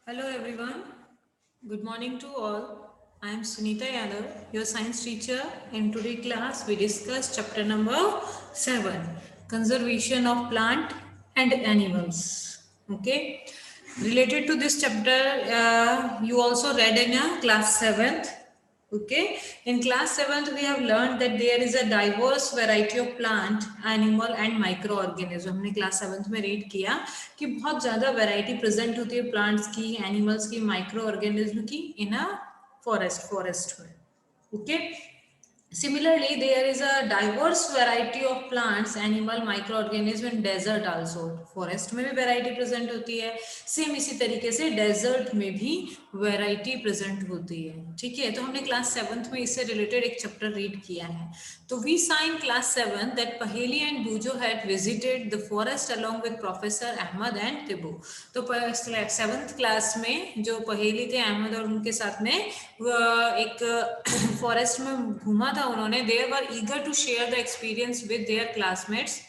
Hello everyone. Good morning to all. I am Sunita Yadav, your science teacher. In today's class, we discuss chapter number 7, conservation of plant and animals. Okay. Related to this chapter, you also read in class 7th. Okay, in class 7th we have learned that there is a diverse variety of plant, animal and microorganism. हमने class 7th में read किया कि बहुत ज़्यादा variety present होती है plants की, animals की, माइक्रो ऑर्गेनिज्म की इन अ फॉरेस्ट में. Okay. Similarly, there is a diverse variety of plants, animal, microorganism and desert also. Forest में भी variety present होती है. Same इसी तरीके से desert में भी variety present होती है. ठीक है, तो हमने class 7th में इससे related एक chapter read किया है. तो we saw in class 7 that Paheli and Bujo had visited the forest along with Professor Ahmad and Tibu. तो 7th class में जो पहेली थे अहमद और उनके साथ में एक फॉरेस्ट में घूमा था उन्होंने. They were eager to share the experience with their classmates.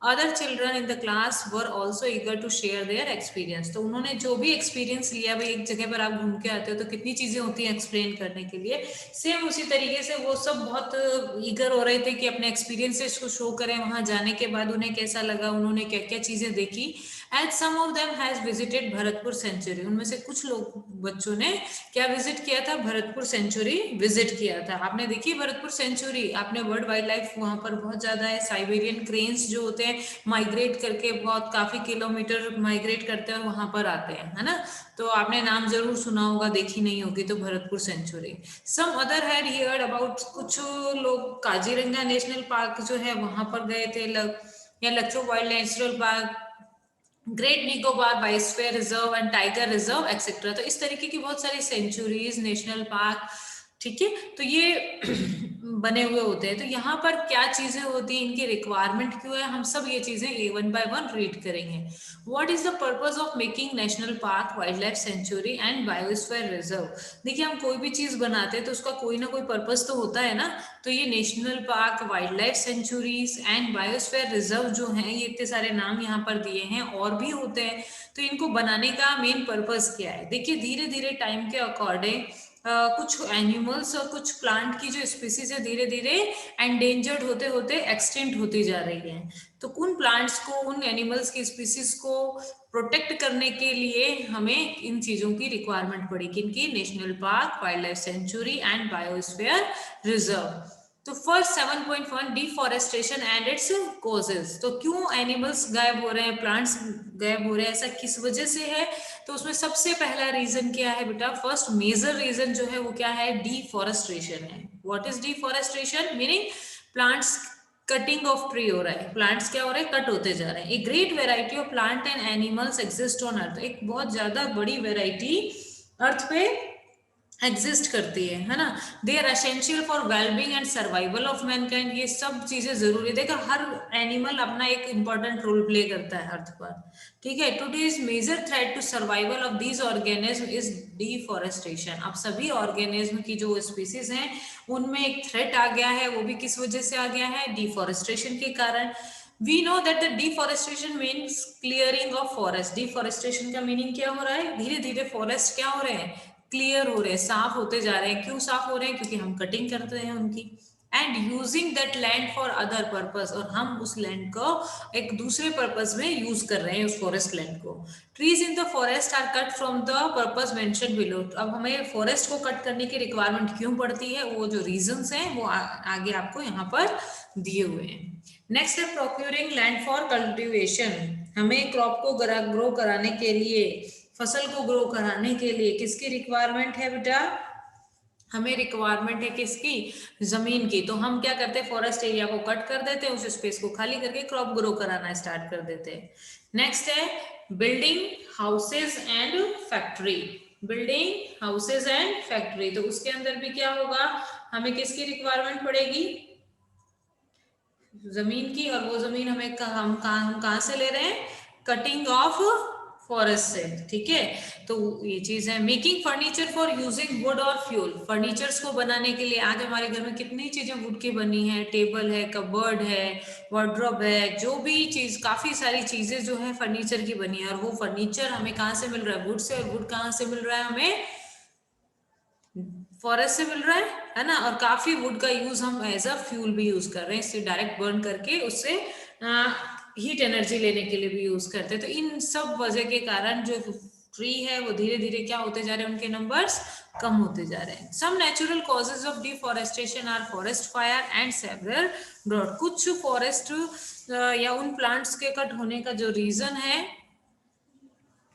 Other children in the class were also eager to share their experience. तो उन्होंने जो भी एक्सपीरियंस लिया, भाई एक जगह पर आप घूम के आते हो तो कितनी चीजें होती हैं एक्सप्लेन करने के लिए, सेम उसी तरीके से वो सब बहुत ईगर हो रहे थे कि अपने एक्सपीरियंसेस को शो करें. वहां जाने के बाद उन्हें कैसा लगा, उन्होंने क्या क्या चीजें देखी. As some of them has visited Bharatpur sanctuary. उनमें से कुछ लोग बच्चों ने क्या विजिट किया था, भरतपुर सेंचुरी विजिट किया था. आपने देखी भरतपुर सेंचुरी, आपने वर्ल्ड वाइल्ड लाइफ वहां पर बहुत ज्यादा है. साइबेरियन क्रेन्स जो होते हैं माइग्रेट करके बहुत काफी किलोमीटर माइग्रेट करते हैं और वहां पर आते हैं, है ना. तो आपने नाम जरूर सुना होगा, देखी नहीं होगी तो Bharatpur sanctuary. Some other had heard about. कुछ लोग काजीरंगा नेशनल पार्क जो है वहां पर गए थे, या लक्ष्य wild natural park, great Nicobar biosphere reserve and tiger reserve etcetera. तो इस तरीके की बहुत सारी सेंचुरीज, नेशनल पार्क, ठीक है, तो ये बने हुए होते हैं. तो यहाँ पर क्या चीजें होती हैं, इनकी रिक्वायरमेंट क्यों है, हम सब ये चीजें वन बाय वन रीड करेंगे. What is the purpose of making national park, wildlife sanctuary and biosphere reserve. देखिए, हम कोई भी चीज बनाते हैं तो उसका कोई ना कोई पर्पस तो होता है ना. तो ये national park, wildlife centuries and biosphere reserve जो हैं, ये इतने सारे नाम यहाँ पर दिए हैं, और भी होते हैं. तो इनको बनाने का मेन पर्पस क्या है. देखिए, धीरे धीरे टाइम के अकॉर्डिंग कुछ एनिमल्स और कुछ प्लांट की जो स्पीसीज है धीरे धीरे एंडेंजर्ड होते होते एक्सटिंक्ट होती जा रही है. तो उन प्लांट्स को, उन एनिमल्स की स्पीसीज को प्रोटेक्ट करने के लिए हमें इन चीजों की रिक्वायरमेंट पड़ी. किनकी? National park, wildlife sanctuary and biosphere reserve. तो first 7.1 deforestation and its causes. तो क्यों एनिमल्स गायब हो रहे हैं, प्लांट्स गायब हो रहे हैं, ऐसा किस वजह से है. तो उसमें सबसे पहला रीजन क्या है बेटा, फर्स्ट मेजर रीजन जो है वो क्या है, डिफॉरेस्टेशन है. What is deforestation? Meaning plants cutting of tree हो रहा है, प्लांट्स क्या हो रहे हैं, कट होते जा रहे हैं. A great variety of plant and animals exist on earth. एक बहुत ज्यादा बड़ी वेराइटी अर्थ पे एग्जिस्ट करती है ना. They are essential for wellbeing and survival of mankind. ये सब चीजें जरूरी है. देखा, हर एनिमल अपना एक इंपॉर्टेंट रोल प्ले करता है अर्थ पर, ठीक है. Today's major threat to survival of these organism is deforestation. अब सभी ऑर्गेनिज्म की जो स्पीसीज हैं उनमें एक थ्रेट आ गया है. वो भी किस वजह से आ गया है? डिफॉरेस्टेशन के कारण. We know that the deforestation means clearing of forest. Deforestation का मीनिंग क्या हो रहा है? धीरे धीरे फॉरेस्ट क्या हो रहे हैं, क्लियर हो रहे हैं, साफ होते जा रहे हैं. क्यों साफ हो रहे हैं? क्योंकि हम कटिंग करते हैं उनकी. And using that land for other purpose. और हम उस लैंड को एक दूसरे पर्पस में यूज कर रहे हैं, उस फॉरेस्ट लैंड को. Trees in the forest are cut from the purpose mention below. अब हमें फॉरेस्ट को कट करने की रिक्वायरमेंट क्यों पड़ती है, वो जो रीजंस हैं वो आगे आपको यहाँ पर दिए हुए हैं. नेक्स्ट है प्रोक्यूरिंग लैंड फॉर कल्टीवेशन. हमें क्रॉप को ग्रो कराने के लिए, फसल को ग्रो कराने के लिए किसकी रिक्वायरमेंट है बेटा? हमें रिक्वायरमेंट है किसकी? जमीन की. तो हम क्या करते हैं, फॉरेस्ट एरिया को कट कर देते हैं, उस स्पेस को खाली करके क्रॉप ग्रो कराना स्टार्ट कर देते हैं. नेक्स्ट है building houses and factory. Building houses and factory, तो उसके अंदर भी क्या होगा, हमें किसकी रिक्वायरमेंट पड़ेगी? जमीन की. और वो जमीन हमें हम कहाँ से ले रहे हैं? कटिंग ऑफ फॉरेस्ट से, ठीक है। तो ये चीज है। Making furniture for using would और फ्यूल, फर्नीचर्स को बनाने के लिए आज हमारे घर में कितनी चीजें वुड की बनी है, टेबल है, कबर्ड है, वार्डरोब है, जो भी चीज, काफी सारी चीजें जो है फर्नीचर की बनी है। और वो फर्नीचर हमें कहाँ से मिल रहा है? Would say. और वुड कहाँ से मिल रहा है हमें? फॉरेस्ट से मिल रहा है ना। और काफी वुड का यूज हम एज अ फ्यूल भी यूज कर रहे हैं, इससे डायरेक्ट बर्न करके उससे हीट एनर्जी लेने के लिए भी यूज करते हैं। तो इन सब वजह के कारण जो ट्री है वो धीरे धीरे क्या होते जा रहे हैं, उनके नंबर्स कम होते जा रहे हैं। Some natural causes of deforestation are forest fire and several drought. कुछ फॉरेस्ट या उन प्लांट्स के कट होने का जो रीजन है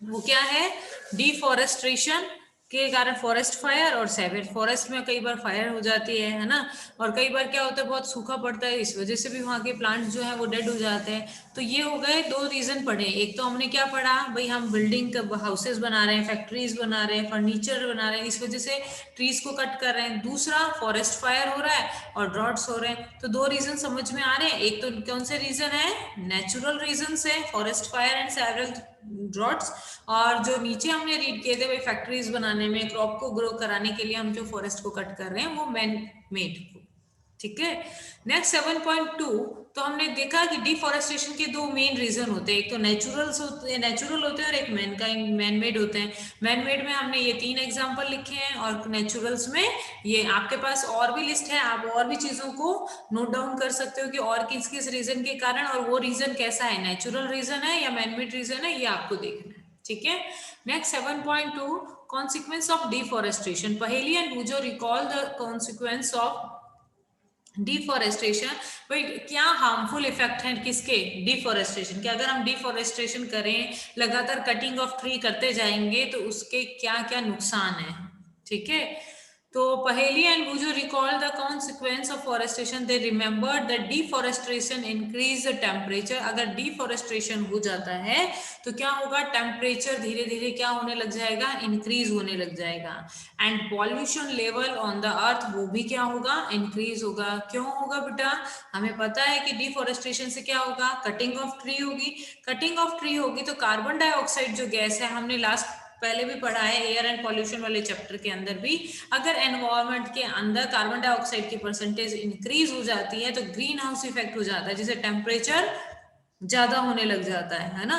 वो क्या है? डिफॉरेस्ट्रेशन के कारण फॉरेस्ट फायर और सेवर। फॉरेस्ट में कई बार फायर हो जाती है ना। और कई बार क्या होता है, बहुत सूखा पड़ता है, इस वजह से भी वहाँ के प्लांट्स जो है वो डेड हो जाते हैं। तो ये हो गए दो रीजन पढ़े। एक तो हमने क्या पढ़ा भाई, हम बिल्डिंग हाउसेस बना रहे हैं, फैक्ट्रीज बना रहे हैं, फर्नीचर बना रहे हैं, इस वजह से ट्रीज को कट कर रहे हैं। दूसरा फॉरेस्ट फायर हो रहा है और ड्रॉट्स हो रहे हैं। तो दो रीजन समझ में आ रहे हैं। एक तो कौन से रीजन है? नेचुरल रीजन है, forest fire and several droughts. और जो नीचे हमने रीड किए थे भाई, फैक्ट्रीज बनाने में, क्रॉप को ग्रो कराने के लिए हम जो फॉरेस्ट को कट कर रहे हैं वो मैन मेड, ठीक है। नेक्स्ट 7.2, तो हमने देखा कि डिफॉरेस्टेशन के दो मेन रीजन होते हैं। एक तो नेचुरल होते हैं और एक मैन मेड होते हैं। मैन मेड में हमने ये 3 एग्जांपल लिखे हैं और नेचुरल्स में ये आपके पास और भी लिस्ट है, आप और भी चीजों को नोट डाउन कर सकते हो कि और किस किस रीजन के कारण, और वो रीजन कैसा है, नेचुरल रीजन है या मैन मेड रीजन है, ये आपको देखना है, ठीक है। Next 7.2, consequence of deforestation. पहेली एंड बूझो, recall the consequence of deforestation. भाई क्या हार्मफुल इफेक्ट है किसके? डिफॉरेस्टेशन के। अगर हम डिफॉरेस्टेशन करें, लगातार कटिंग ऑफ ट्री करते जाएंगे तो उसके क्या क्या नुकसान है, ठीक है। तो पहेली एंड बूझो, recall the consequence of forestation. They remember that deforestation increase the temperature. अगर डिफॉरेस्टेशन हो जाता है तो क्या होगा? टेम्परेचर धीरे धीरे क्या होने लग जाएगा? इंक्रीज होने लग जाएगा। And pollution level on the अर्थ, वो भी क्या होगा? इंक्रीज होगा। क्यों होगा बेटा? हमें पता है कि डिफॉरेस्टेशन से क्या होगा? कटिंग ऑफ ट्री होगी। कटिंग ऑफ ट्री होगी तो कार्बन डाइऑक्साइड जो गैस है, हमने लास्ट पहले भी पढ़ा है एयर एंड पॉल्यूशन वाले चैप्टर के अंदर भी, अगर एनवायरनमेंट के अंदर कार्बन डाइऑक्साइड की परसेंटेज इंक्रीज हो जाती है तो ग्रीन हाउस इफेक्ट हो जाता है, जिससे टेम्परेचर ज्यादा होने लग जाता है ना।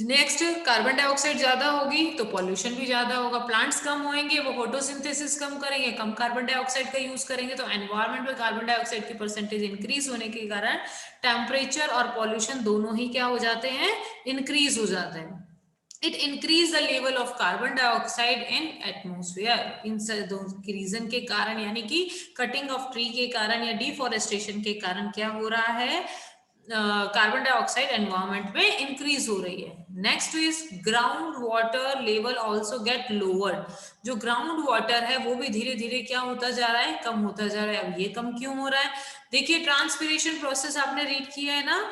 नेक्स्ट, कार्बन डाइऑक्साइड ज्यादा होगी तो पॉल्यूशन भी ज्यादा होगा। प्लांट्स कम होंगे, वो फोटोसिंथेसिस कम करेंगे, कम कार्बन डाइऑक्साइड का यूज करेंगे, तो एनवायरनमेंट में कार्बन डाइऑक्साइड की परसेंटेज इंक्रीज होने के कारण टेम्परेचर और पॉल्यूशन दोनों ही क्या हो जाते हैं? इंक्रीज हो जाते हैं। It increase the level of carbon dioxide in atmosphere. इन दो रीजन के कारण, यानी कि कटिंग ऑफ ट्री के कारण या डिफॉरेस्टेशन के कारण क्या हो रहा है? कार्बन डाइऑक्साइड एनवायरमेंट में इंक्रीज हो रही है। Next is ground water level also get lowered. जो ग्राउंड वाटर है वो भी धीरे धीरे क्या होता जा रहा है? कम होता जा रहा है। अब ये कम क्यों हो रहा है? देखिए, ट्रांसपिरेशन प्रोसेस आपने रीड किया है ना।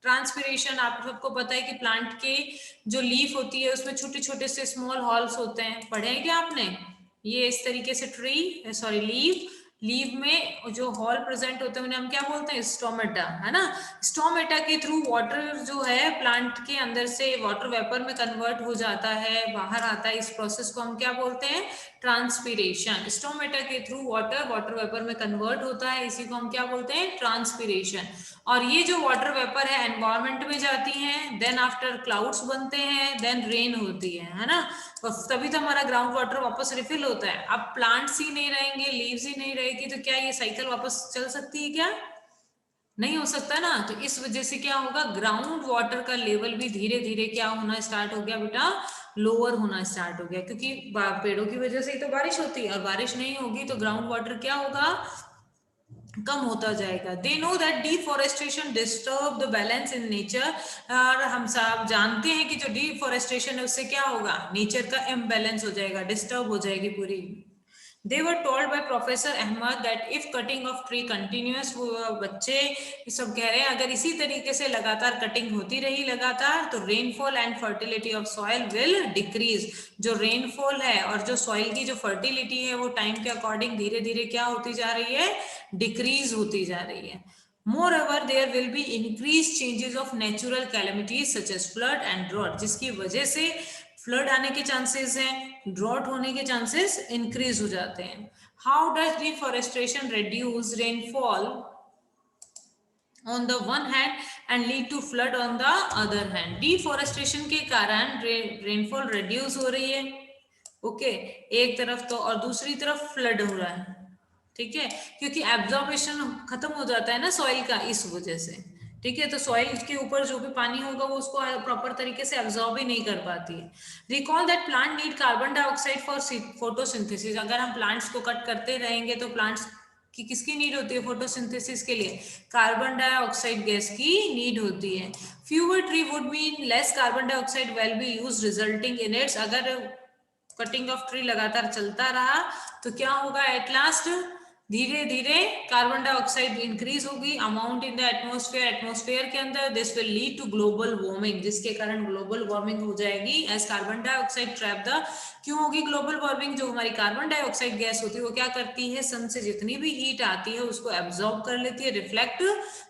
ट्रांसपिरेशन आप सबको पता है कि प्लांट के जो लीफ होती है उसमें छोटे छोटे से स्मॉल हॉल्स होते हैं, पढ़े हैं क्या आपने? ये इस तरीके से लीव में जो हॉल प्रेजेंट होते हैं उन्हें हम क्या बोलते हैं? स्टोमेटा, है ना। स्टोमेटा के थ्रू वाटर जो है प्लांट के अंदर से वाटर वेपर में कन्वर्ट हो जाता है, बाहर आता है। इस प्रोसेस को हम क्या बोलते हैं? ट्रांसपिरेशन। स्टोमेटा के थ्रू वाटर वेपर में कन्वर्ट होता है, इसी को हम क्या बोलते हैं? ट्रांसपिरेशन। और ये जो वाटर वेपर है एनवायरमेंट में जाती हैं, देन आफ्टर क्लाउड्स बनते हैं, देन रेन होती है ना। तभी तो हमारा ग्राउंड वाटर वापस रिफिल होता है। अब प्लांट्स ही नहीं रहेंगे, लीव्स ही नहीं रहेगी तो क्या ये साइकिल वापस चल सकती है क्या? नहीं हो सकता ना। तो इस वजह से क्या होगा? ग्राउंड वाटर का लेवल भी धीरे धीरे क्या होना स्टार्ट हो गया बेटा? लोअर होना स्टार्ट हो गया, क्योंकि पेड़ों की वजह से ही तो बारिश होती है, और बारिश नहीं होगी तो ग्राउंड वाटर क्या होगा? कम होता जाएगा। They know that deforestation disturb the balance in nature. और हम सब जानते हैं कि जो डिफॉरेस्टेशन है उससे क्या होगा? नेचर का इम्बैलेंस हो जाएगा, डिस्टर्ब हो जाएगी पूरी। They were told by Professor Ahmad that if cutting of tree continuous, वो बच्चे सब कह रहे हैं अगर इसी तरीके से लगातार कटिंग होती रही लगातार तो rainfall and fertility of soil will decrease. जो रेनफॉल है और जो सॉइल की जो फर्टिलिटी है वो टाइम के अकॉर्डिंग धीरे धीरे क्या होती जा रही है? डिक्रीज होती जा रही है। Moreover, there will be increased changes of natural calamities such as flood and drought, जिसकी वजह से फ्लड आने के चांसेस हैं, ड्रॉट होने के चांसेस इंक्रीज हो जाते हैं. How does deforestation reduce rainfall on the one hand and lead to flood on the other hand? Deforestation के कारण रेनफॉल रिड्यूस हो रही है, ओके, एक तरफ तो, और दूसरी तरफ फ्लड हो रहा है, ठीक है, क्योंकि एब्जॉर्बेशन खत्म हो जाता है ना सॉइल का, इस वजह से, ठीक है. तो सॉइल के ऊपर जो भी पानी होगा वो उसको प्रॉपर तरीके से एब्जॉर्ब ही नहीं कर पाती है. Recall that plant need carbon dioxide for photosynthesis. अगर हम प्लांट्स को कट करते रहेंगे तो प्लांट्स की किसकी नीड होती है फोटोसिंथेसिस के लिए? कार्बन डाइऑक्साइड गैस की नीड होती है. Fewer tree would mean less carbon dioxide will be used resulting in its. अगर कटिंग ऑफ ट्री लगातार चलता रहा तो क्या होगा? एट लास्ट धीरे धीरे कार्बन डाइऑक्साइड इंक्रीज होगी amount in the atmosphere, atmosphere के अंदर. This will lead to global warming, जिसके कारण ग्लोबल वार्मिंग हो जाएगी. As carbon dioxide trap the, क्यों होगी ग्लोबल वार्मिंग? जो हमारी कार्बन डाइऑक्साइड गैस होती है वो क्या करती है? सन से जितनी भी हीट आती है उसको एब्जॉर्ब कर लेती है, रिफ्लेक्ट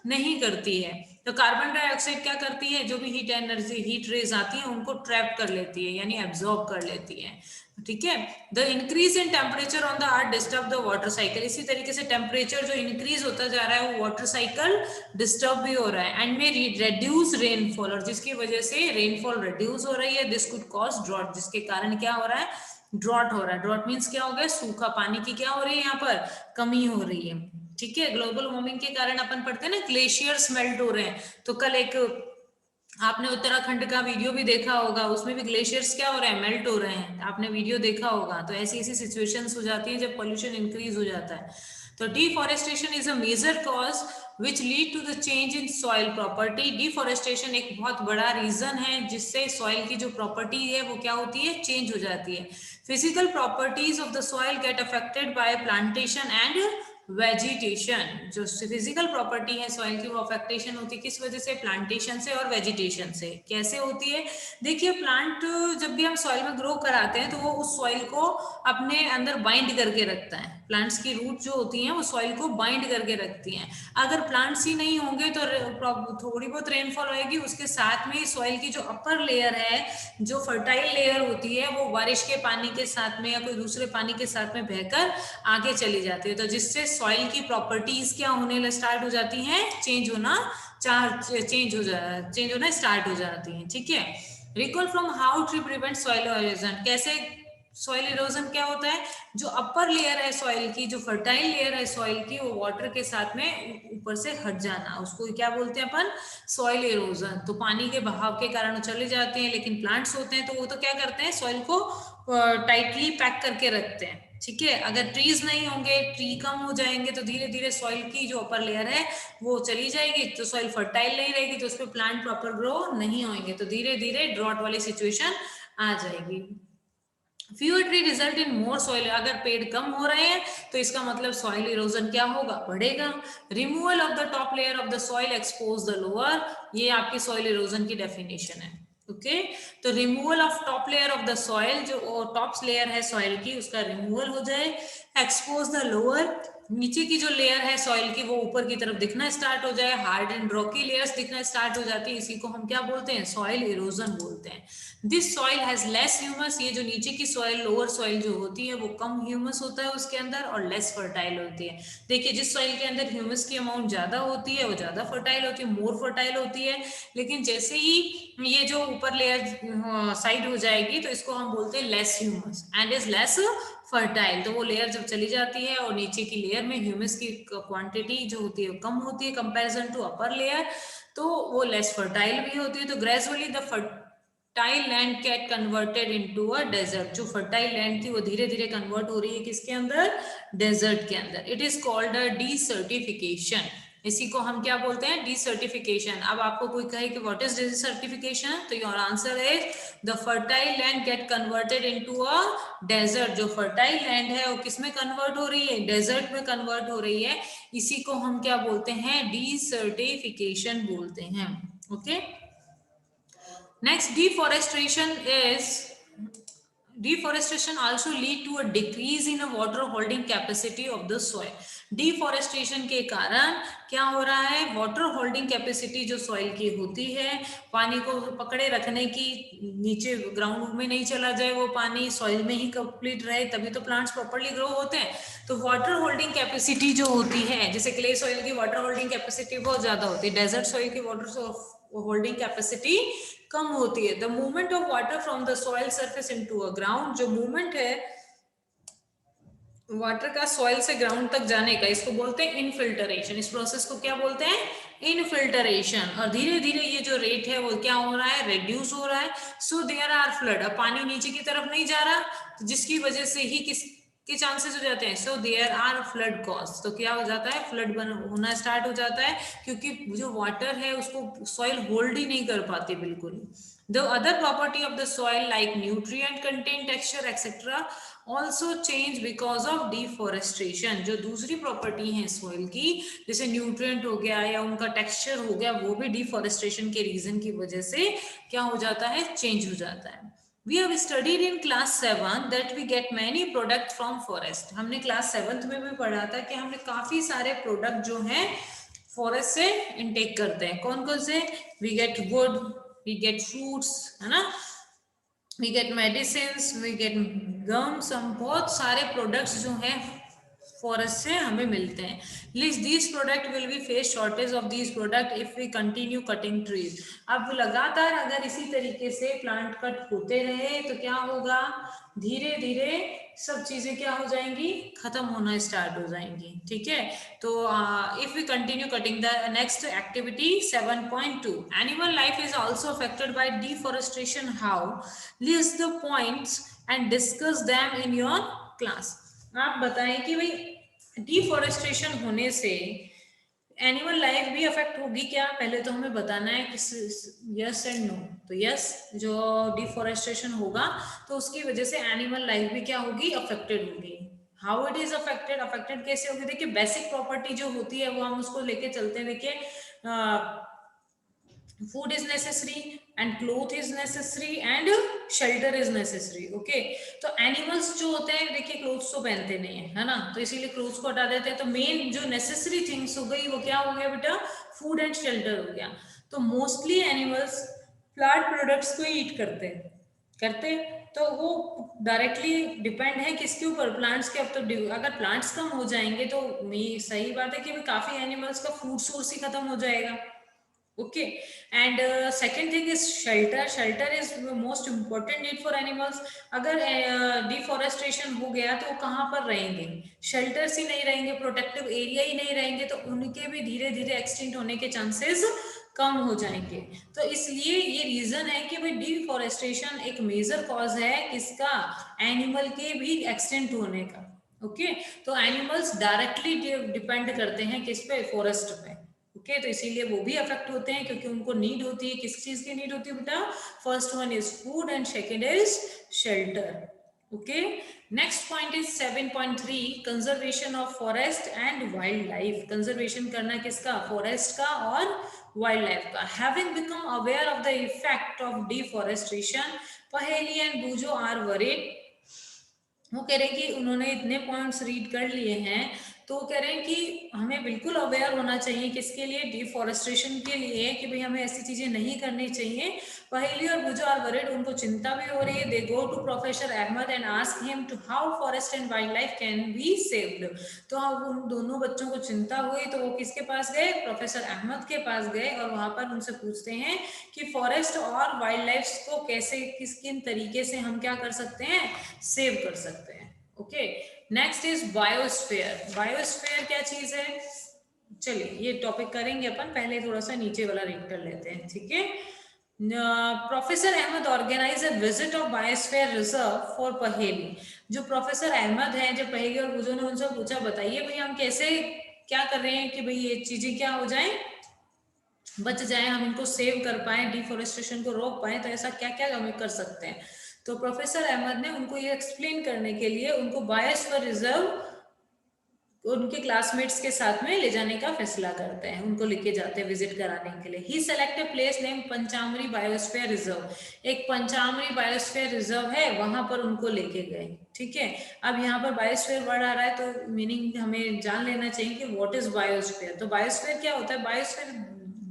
नहीं करती है. तो कार्बन डाइऑक्साइड क्या करती है? जो भी हीट एनर्जी, हीट रेज आती है उनको ट्रैप कर लेती है, यानी एब्जॉर्ब कर लेती है, ठीक है. The increase in temperature on the earth disturb the water cycle. इसी तरीके से टेम्परेचर जो इंक्रीज होता जा रहा है वो वाटर साइकिल डिस्टर्ब भी हो रहा है. एंड में रिड्यूस रेनफॉल, और जिसकी वजह से रेनफॉल रिड्यूस हो रही है. दिस कुड कॉज ड्रॉट, जिसके कारण क्या हो रहा है? ड्रॉट हो रहा है. ड्रॉट मीन्स क्या हो गया? सूखा, पानी की क्या हो रही है यहाँ पर? कमी हो रही है, ठीक है. ग्लोबल वार्मिंग के कारण अपन पढ़ते हैं ना ग्लेशियर्स मेल्ट हो रहे हैं. तो कल एक आपने उत्तराखंड का वीडियो भी देखा होगा, उसमें भी ग्लेशियर्स क्या हो रहे हैं? मेल्ट हो रहे हैं. आपने वीडियो देखा होगा. तो ऐसी ऐसी सिचुएशंस हो जाती है जब पोल्यूशन इंक्रीज हो जाता है. तो deforestation is a major cause which lead to the change in soil property. Deforestation एक बहुत बड़ा रीजन है जिससे सॉइल की जो प्रॉपर्टी है वो क्या होती है? चेंज हो जाती है. Physical properties of the soil get affected by plantation and vegetation. जो फिजिकल प्रॉपर्टी है सॉइल की वो अफेक्टेशन होती है किस वजह से? प्लांटेशन से और वेजिटेशन से. कैसे होती है? देखिए, प्लांट जब भी हम सॉइल में ग्रो कराते हैं तो वो उस सॉइल को अपने अंदर बाइंड करके रखता है. प्लांट्स की रूट जो होती हैं वो सॉइल को बाइंड करके रखती हैं. अगर प्लांट्स ही नहीं होंगे तो थोड़ी बहुत रेनफॉल होगी, उसके साथ में सॉइल की जो अपर लेयर है, जो फर्टाइल लेयर होती है, वो बारिश के पानी के साथ में या कोई दूसरे पानी के साथ में बहकर आगे चली जाती है. तो जिससे सॉइल की प्रॉपर्टीज क्या होने स्टार्ट हो जाती हैं? चेंज होना स्टार्ट हो जाती हैं, ठीक है. Recall from how tree prevent soil erosion. कैसे सॉइल इरोजन क्या होता है? जो अपर लेयर है सॉइल की, जो फर्टाइल लेयर है सॉइल की, वो वाटर के साथ में ऊपर से हट जाना, उसको क्या बोलते हैं अपन? Soil erosion. तो पानी के बहाव के कारण चले जाते हैं, लेकिन प्लांट्स होते हैं तो वो तो क्या करते हैं? सॉइल को टाइटली पैक करके रखते हैं, ठीक है. अगर ट्रीज नहीं होंगे, ट्री कम हो जाएंगे तो धीरे धीरे सॉइल की जो अपर लेयर है वो चली जाएगी, तो सॉइल फर्टाइल नहीं रहेगी, तो उस पर प्लांट प्रॉपर ग्रो नहीं होंगे, तो धीरे धीरे ड्रॉट वाली सिचुएशन आ जाएगी. Fewer tree result in more soil. अगर पेड़ कम हो रहे हैं तो इसका मतलब सॉइल इरोजन क्या होगा? बढ़ेगा. Removal of the top layer of the soil expose the lower. ये आपकी सॉइल इरोजन की डेफिनेशन है, ओके. तो removal of top layer of the soil, जो टॉप लेयर है सॉइल की उसका रिमूवल हो जाए. एक्सपोज द लोअर, नीचे की जो लेयर है सॉइल की वो ऊपर की तरफ दिखना स्टार्ट हो जाए. हार्ड एंड रॉकी लेयर्स दिखना स्टार्ट हो जाती है, इसी को हम क्या बोलते हैं? सॉइल इरोजन बोलते हैं. This soil has less humus. ये जो नीचे की सॉइल, लोअर सॉइल जो होती है वो कम ह्यूमस होता है उसके अंदर और लेस फर्टाइल होती है. देखिए, जिस सॉइल के अंदर ह्यूमस की अमाउंट ज्यादा होती है वो ज्यादा फर्टाइल होती है, मोर फर्टाइल होती है. लेकिन जैसे ही ये जो ऊपर लेयर साइड हो जाएगी तो इसको हम बोलते हैं less humus and is less fertile. तो वो लेयर जब चली जाती है और नीचे की लेयर में ह्यूमस की क्वांटिटी जो होती है कम होती है कंपैरिजन टू अपर लेयर, तो वो लेस फर्टाइल भी होती है. तो gradually the fertile land get converted into a desert. जो फर्टाइल लैंड थी वो धीरे धीरे कन्वर्ट हो रही है किसके अंदर? डेजर्ट के अंदर. It is called a desertification. इसी को हम क्या बोलते हैं? डिसर्टिफिकेशन. अब आपको कोई कहे कि व्हाट इज डिसर्टिफिकेशन, तो your answer is the fertile land get converted into a desert. जो फर्टाइल लैंड है वो किस में कन्वर्ट हो रही है? डेजर्ट में कन्वर्ट हो रही है. इसी को हम क्या बोलते हैं? डिसर्टिफिकेशन बोलते हैं, okay. Next, deforestation is deforestation also lead to a decrease in a water holding capacity of the soil. Deforestation के कारण क्या हो रहा है, वाटर होल्डिंग कैपेसिटी जो सॉइल की होती है, पानी को पकड़े रखने की, नीचे ग्राउंड में नहीं चला जाए वो पानी, सॉइल में ही कंप्लीट रहे, तभी तो प्लांट्स प्रॉपर्ली ग्रो होते हैं। तो वाटर होल्डिंग कैपेसिटी जो होती है, जैसे क्ले सॉइल की वाटर होल्डिंग कैपेसिटी बहुत ज्यादा होती है, डेजर्ट सॉइल की वाटर होल्डिंग कैपेसिटी कम होती है। The movement of water from the soil surface into a ground, जो मूवमेंट है वाटर का सॉइल से ग्राउंड तक जाने का, इसको बोलते हैं इनफिल्टरेशन। इस प्रोसेस को क्या बोलते हैं, इनफिल्टरेशन। और धीरे धीरे ये जो रेट है वो क्या हो रहा है, रिड्यूस हो रहा है। सो देयर आर फ्लड, अब पानी नीचे की तरफ नहीं जा रहा, तो जिसकी वजह से ही किस के चांसेस हो जाते हैं, so there are flood cause, तो क्या हो जाता है, फ्लड होना स्टार्ट हो जाता है, क्योंकि जो वाटर है उसको सॉइल होल्ड ही नहीं कर पाती बिल्कुल। The other property of the soil like nutrient content, texture etc. also change because of deforestation. जो दूसरी प्रॉपर्टी है सॉइल की, जैसे न्यूट्रिएंट हो गया या उनका टेक्सचर हो गया, वो भी डिफॉरेस्टेशन के रीजन की वजह से क्या हो जाता है, चेंज हो जाता है। We have studied in class 7 that we get many product from forest. हमने क्लास 7th में भी पढ़ा था कि हमने काफी सारे प्रोडक्ट जो हैं फॉरेस्ट से इनटेक करते हैं। कौन कौन से, we get wood, we get fruits, है ना, we get medicine, we get gums, हम बहुत सारे प्रोडक्ट्स जो हैं फॉरेस्ट से हमें मिलते हैं। List these product will be face shortage of these product if we continue cutting trees. अब लगातार अगर इसी तरीके से प्लांट कट होते रहे तो क्या होगा, धीरे धीरे सब चीजें क्या हो जाएंगी, खत्म होना स्टार्ट हो जाएंगी। ठीक है, तो if we continue cutting, the next activity 7.2, animal life is also affected by deforestation, how, list the points and discuss them in your class. आप बताएं कि भाई डिफॉरेस्टेशन होने से एनिमल लाइफ भी अफेक्ट होगी क्या, पहले तो हमें बताना है कि यस एंड नो। तो यस, जो डिफॉरेस्टेशन होगा तो उसकी वजह से एनिमल लाइफ भी क्या होगी, अफेक्टेड होगी। How it is affected, affected कैसे होगी, देखिए बेसिक प्रॉपर्टी जो होती है वो हम उसको लेके चलते हैं। देखिए food is necessary and cloth is necessary and shelter is necessary, okay। तो animals जो होते हैं, देखिए clothes तो पहनते नहीं है ना, तो इसीलिए clothes को हटा देते हैं। तो मेन जो necessary things हो गई वो क्या हो गया बेटा, food and shelter हो गया। तो मोस्टली एनिमल्स प्लांट प्रोडक्ट्स को ईट करते तो वो डायरेक्टली डिपेंड है किसके ऊपर, प्लांट्स के। अब तो अगर प्लांट्स कम हो जाएंगे तो सही बात है कि काफी एनिमल्स का फूड सोर्स ही खत्म हो जाएगा। Okay, and second thing is shelter. Shelter is the most important need for animals. अगर डिफॉरेस्टेशन हो गया तो वो कहाँ पर रहेंगे, शेल्टर्स ही नहीं रहेंगे, प्रोटेक्टिव एरिया ही नहीं रहेंगे, तो उनके भी धीरे धीरे एक्सटिंक्ट होने के चांसेस कम हो जाएंगे। तो इसलिए ये रीजन है कि भाई डिफॉरेस्टेशन एक मेजर कॉज है किसका, एनिमल के भी एक्सटिंक्ट होने का। ओके, तो एनिमल्स डायरेक्टली डिपेंड करते हैं किस पे, फॉरेस्ट पे। ओके, तो इसीलिए वो भी अफेक्ट होते हैं क्योंकि उनको नीड होती है, किस चीज की नीड होती है बेटा, first one is food and second is shelter. Okay, next point is 7.3, conservation of forest and wild life. Conservation करना किसका, फॉरेस्ट का और वाइल्ड लाइफ का। Having become aware of the effect of deforestation, पहेली and बूजो are worried. वो कह रहे हैं कि उन्होंने इतने पॉइंट्स रीड कर लिए हैं तो कह रहे हैं कि हमें बिल्कुल अवेयर होना चाहिए किसके लिए, डिफॉरेस्टेशन के लिए, कि भाई हमें ऐसी चीजें नहीं करनी चाहिए। पहेली और बुजो आर वरीड, उनको चिंता भी हो रही है। They go to professor Ahmad and ask him to how forest and wildlife can be saved. तो अब उन दोनों बच्चों को चिंता हुई तो वो किसके पास गए, प्रोफेसर अहमद के पास गए और वहां पर उनसे पूछते हैं कि फॉरेस्ट और वाइल्ड लाइफ को कैसे, किन तरीके से हम क्या कर सकते हैं, सेव कर सकते हैं। Okay, next is biosphere. Biosphere क्या चीज है, चलिए ये टॉपिक करेंगे अपन, पहले थोड़ा सा नीचे वाला रीड कर लेते हैं। ठीक है, professor Ahmed organise a visit of biosphere reserve for Paheli. जो प्रोफेसर अहमद हैं, जब पहेली और बुजो ने उनसे पूछा बताइए भाई हम कैसे क्या कर रहे हैं कि भाई ये चीजें क्या हो जाए, बच जाए, हम इनको सेव कर पाए, डिफॉरेस्टेशन को रोक पाए, तो ऐसा क्या क्या हम कर सकते हैं। तो प्रोफेसर अहमद ने उनको ये एक्सप्लेन करने के लिए उनको बायोस्फीयर रिजर्व उनके क्लासमेट्स के साथ में ले जाने का फैसला करते हैं, उनको लेके जाते हैं विजिट कराने के लिए। He select a place name Pachmarhi biosphere reserve. एक पंचामरी बायोस्फीयर रिजर्व है, वहां पर उनको लेके गए। ठीक है, अब यहाँ पर बायोस्फीयर वर्ड आ रहा है तो मीनिंग हमें जान लेना चाहिए कि व्हाट इज बायोस्फीयर। तो बायोस्फीयर क्या होता है? Biosphere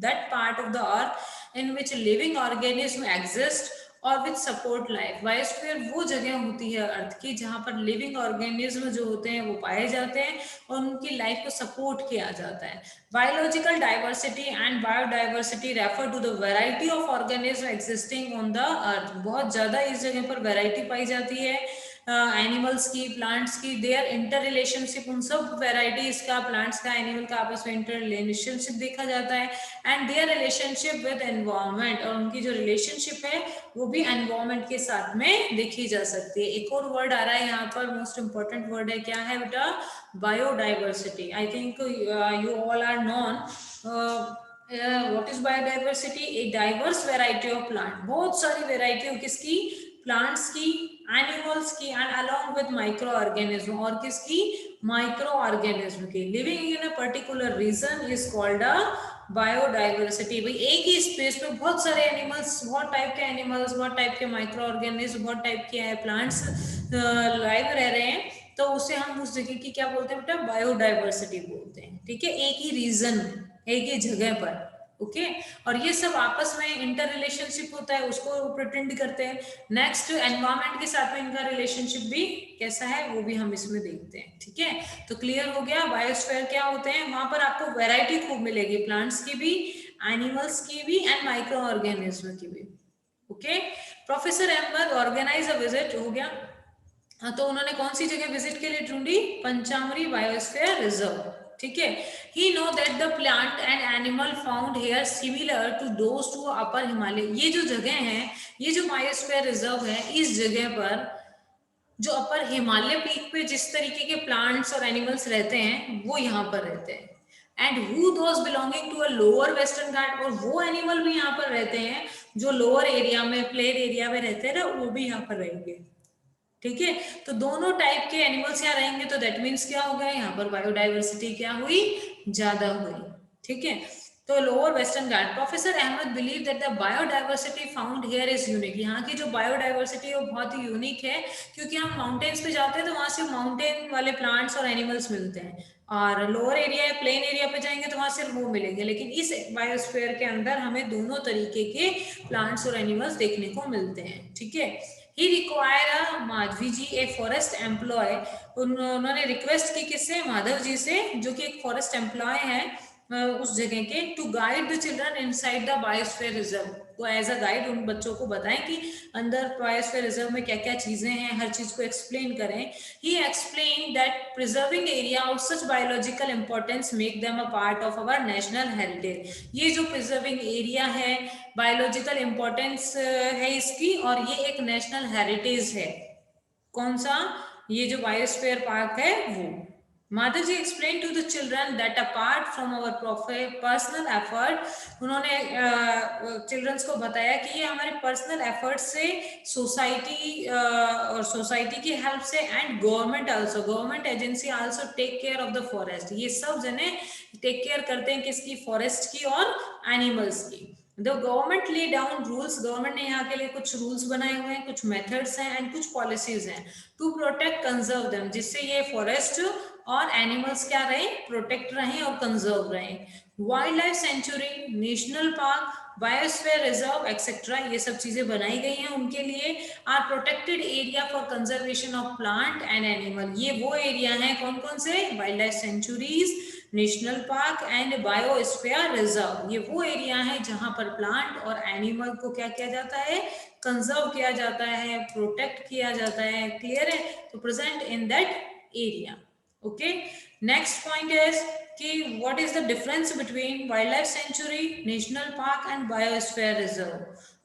that part of the earth in which living organism exist और विथ सपोर्ट लाइफ। बायोस्फीयर वो जगह होती है अर्थ की जहां पर लिविंग ऑर्गेनिज्म जो होते हैं वो पाए जाते हैं और उनकी लाइफ को सपोर्ट किया जाता है। Biological diversity and biodiversity refer to the variety of organism existing on the earth. बहुत ज्यादा इस जगह पर वैरायटी पाई जाती है एनिमल्स की, प्लांट्स की। देयर इंटर रिलेशनशिप, उन सब वेराइटीज का, प्लांट्स का, एनिमल का आपस में इंटर रिलेशनशिप देखा जाता है। And their relationship with environment, और उनकी जो रिलेशनशिप है वो भी एनवायरमेंट के साथ में देखी जा सकती है। एक और वर्ड आ रहा है यहाँ पर, मोस्ट इंपॉर्टेंट वर्ड है, क्या है बेटा? Biodiversity. I think you all are known what is biodiversity? A diverse variety of plant. बहुत सारी वेराइटी हो किसकी? प्लांट्स की, एनिमल्स की, and along with microorganism, और किसकी? माइक्रो ऑर्गेनिज्म की। Living in a particular region is called a biodiversity. भाई एक ही स्पेस पे बहुत सारे एनिमल्स, बहुत टाइप के एनिमल्स, बहुत टाइप के माइक्रो ऑर्गेनिज्म, बहुत टाइप के प्लांट्स लाइव रह रहे हैं, तो उसे हम उस जगह की क्या बोलते हैं बेटा? बायोडाइवर्सिटी बोलते हैं। ठीक है, एक ही रीजन में, एक ही जगह पर। ओके, और ये सब आपस में इंटर रिलेशनशिप होता है, उसको प्रिटेंड करते हैं। नेक्स्ट, एनवायरमेंट के साथ में इनका रिलेशनशिप भी कैसा है वो भी हम इसमें देखते हैं। ठीक है, तो क्लियर हो गया बायोस्फीयर क्या होते हैं। वहां पर आपको वैरायटी खूब मिलेगी, प्लांट्स की भी, एनिमल्स की भी, एंड माइक्रो ऑर्गेनिज्म की भी। Okay, professor Ahmed organise a visit, हो गया। तो उन्होंने कौन सी जगह विजिट के लिए ढूंढी? Pachmarhi biosphere reserve. ठीक है, he know that the plant and animal found here similar to those to upper Himalaya. ये जो जगह है, ये जो बायोस्फीयर रिजर्व है, इस जगह पर जो अपर हिमालय पीक पे जिस तरीके के प्लांट्स और एनिमल्स रहते हैं वो यहाँ पर रहते हैं। And who those belonging to a lower western घाट, और वो एनिमल भी यहाँ पर रहते हैं जो लोअर एरिया में, प्लेन एरिया में रहते हैं ना, वो भी यहाँ पर रहेंगे। ठीक है, तो दोनों टाइप के एनिमल्स यहाँ रहेंगे, तो दैट मीन्स क्या हो गया? यहाँ पर बायोडाइवर्सिटी क्या हुई? ज्यादा हुई। ठीक है, तो lower western Ghat. Professor Ahmed believe that the biodiversity found here is unique. यहाँ की जो बायोडाइवर्सिटी है वो बहुत ही यूनिक है, क्योंकि हम माउंटेन्स पे जाते हैं तो वहां से माउंटेन वाले प्लांट्स और एनिमल्स मिलते हैं, और लोअर एरिया या प्लेन एरिया पे जाएंगे तो वहां सिर्फ वो मिलेंगे। लेकिन इस बायोस्फीयर के अंदर हमें दोनों तरीके के प्लांट्स और एनिमल्स देखने को मिलते हैं। ठीक है, ही require Madhavi ji a forest employ. उन्होंने रिक्वेस्ट की किससे? माधव जी से, जो कि एक फॉरेस्ट एम्प्लॉय है उस जगह के, to guide the children inside the biosphere reserve. तो एज अ गाइड उन बच्चों को बताएं कि अंदर बायोस्फीयर रिजर्व में क्या क्या चीजें हैं, हर चीज को एक्सप्लेन करें। He explain that preserving area of such biological importance make them a part of our national heritage. ये जो प्रिजर्विंग एरिया है, बायोलॉजिकल इंपॉर्टेंस है इसकी, और ये एक नेशनल हेरिटेज है। कौन सा? ये जो बायोस्फीयर पार्क है वो। Madhav ji explain to the children that apart from our personal effort, उन्होंने चिल्ड्रंस को बताया कि ये हमारे पर्सनल एफर्ट से, सोसाइटी और सोसाइटी की हेल्प से, and government also, government agency also take care of the forest. ये सब जने टेक केयर करते हैं किसकी? फॉरेस्ट की और एनिमल्स की। The government lay down rules, government ने यहाँ के लिए कुछ रूल्स बनाए हुए हैं, कुछ मेथड्स हैं एंड कुछ पॉलिसीज हैं टू प्रोटेक्ट कंजर्व देम, जिससे ये फॉरेस्ट और एनिमल्स क्या रहे? प्रोटेक्ट रहे और कंजर्व रहे। Wildlife sanctuary, national park, biosphere reserve etcetera, ये सब चीजें बनाई गई हैं उनके लिए। Are protected area for conservation of plant and animal, ये वो एरिया हैं कौन कौन से? Wildlife sanctuaries, national park and biosphere reserve. ये वो एरिया है जहां पर प्लांट और एनिमल को क्या किया जाता है? कंजर्व किया जाता है, प्रोटेक्ट किया जाता है। क्लियर है? तो present in that area. Okay, next point is कि what is the difference between wildlife sanctuary, national park and biosphere reserve.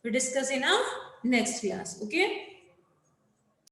We discuss in a next class. Okay.